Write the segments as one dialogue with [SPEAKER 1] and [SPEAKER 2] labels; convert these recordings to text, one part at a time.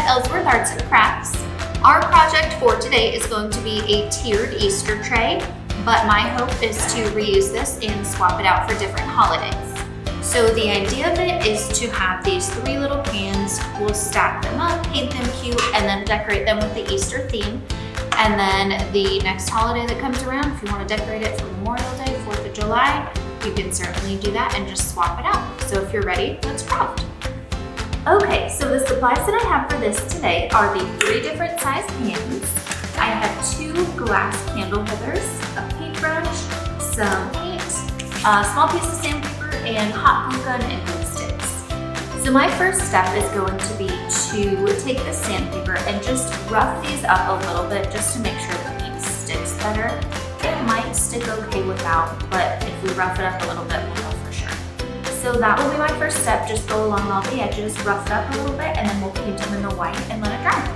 [SPEAKER 1] Ellsworth Arts and Crafts. Our project for today is going to be a tiered Easter tray, but my hope is to reuse this and swap it out for different holidays. So the idea of it is to have these 3 little pans. We'll stack them up, paint them cute, and then decorate them with the Easter theme. And then the next holiday that comes around, if you want to decorate it for Memorial Day, 4th of July, you can certainly do that and just swap it out. So if you're ready, let's craft. Okay, so the supplies that I have for this today are the 3 different size pans. I have 2 glass candle holders, a paintbrush, some paint, a small piece of sandpaper, and hot glue gun and glue sticks. So my first step is going to be to take the sandpaper and just rough these up a little bit just to make sure the paint sticks better. It might stick okay without, but if we rough it up a little bit, we'll know for sure. So that will be my first step. Just go along all the edges, rough it up a little bit, and then we'll paint them in the white and let it dry.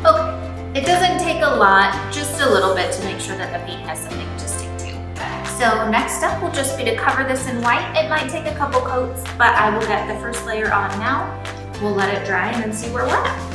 [SPEAKER 1] Okay, it doesn't take a lot, just a little bit to make sure that the paint has something to stick to. So next step will just be to cover this in white. It might take a couple coats, but I will get the first layer on now. We'll let it dry and then see where we're at.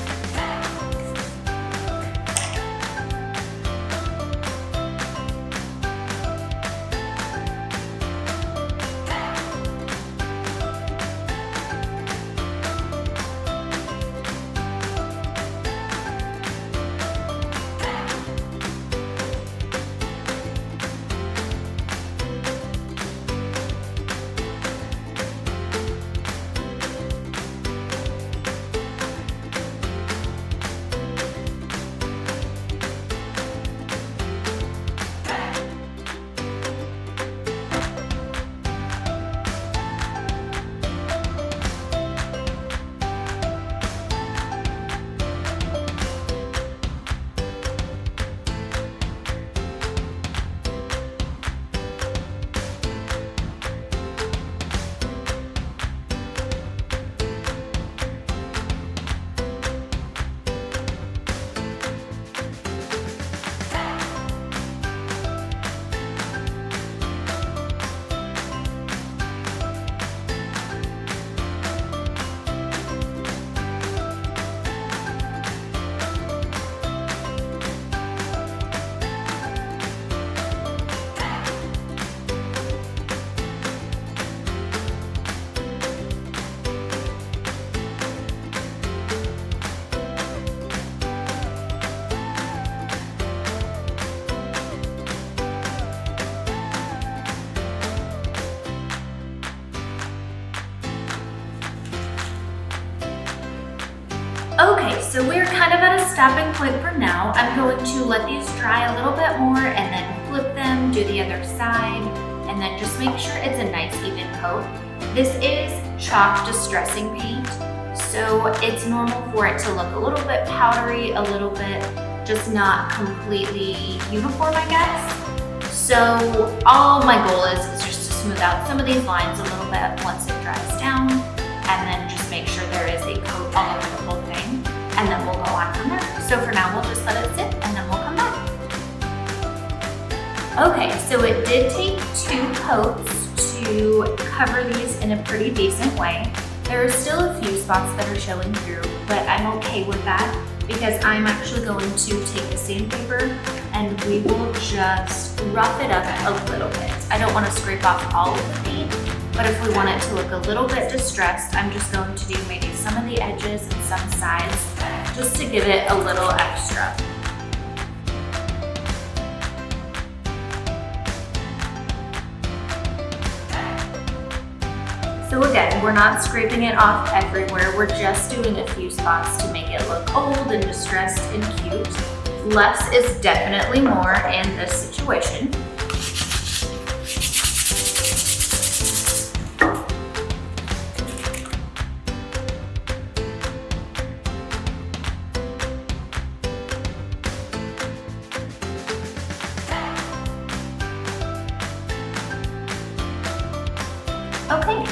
[SPEAKER 1] Okay, so we're kind of at a stopping point for now. I'm going to let these dry a little bit more and then flip them, do the other side, and then just make sure it's a nice even coat. This is chalk distressing paint, so it's normal for it to look a little bit powdery, a little bit just not completely uniform, I guess. So all my goal is just to smooth out some of these lines a little bit once it dries down, and then just make sure there is a coat all over the whole thing, and then we'll go on from there. So for now, we'll just let it sit, and then we'll come back. Okay, so it did take 2 coats to cover these in a pretty decent way. There are still a few spots that are showing through, but I'm okay with that because I'm actually going to take the sandpaper and we will just rough it up a little bit. I don't want to scrape off all of the paint, but if we want it to look a little bit distressed, I'm just going to do maybe some of the edges and some sides just to give it a little extra. So again, we're not scraping it off everywhere. We're just doing a few spots to make it look old and distressed and cute. Less is definitely more in this situation. Okay,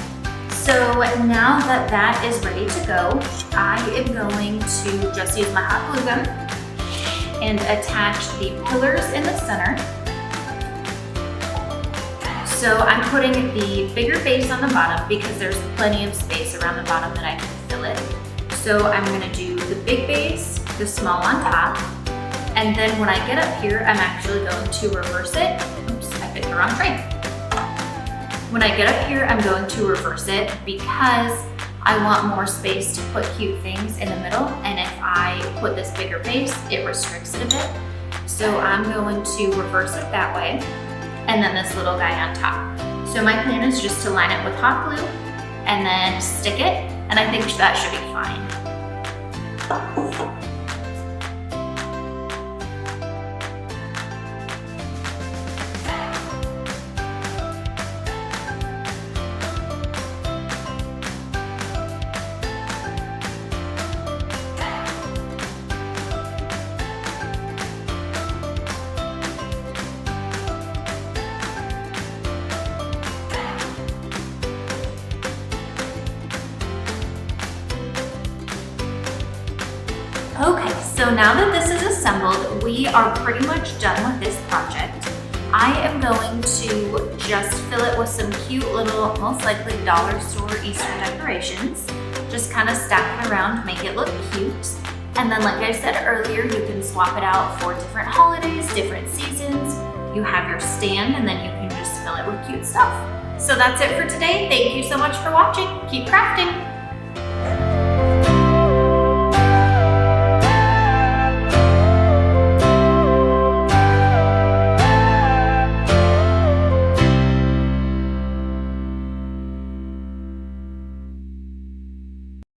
[SPEAKER 1] so So now that that is ready to go, I am going to just use my hot glue gun and attach the pillars in the center. So I'm putting the bigger base on the bottom because there's plenty of space around the bottom that I can fill it. So I'm gonna do the big base, the small on top, and then when I get up here, I'm actually going to reverse it. Oops, I picked the wrong tray. When I get up here, I'm going to reverse it because I want more space to put cute things in the middle, and if I put this bigger base, it restricts it a bit. So I'm going to reverse it that way, and then this little guy on top. So my plan is just to line it with hot glue and then stick it, and I think that should be fine. Okay, so now that this is assembled, we are pretty much done with this project. I am going to just fill it with some cute little, most likely dollar store Easter decorations. Just kind of stack it around, make it look cute. And then like I said earlier, you can swap it out for different holidays, different seasons. You have your stand and then you can just fill it with cute stuff. So that's it for today. Thank you so much for watching. Keep crafting.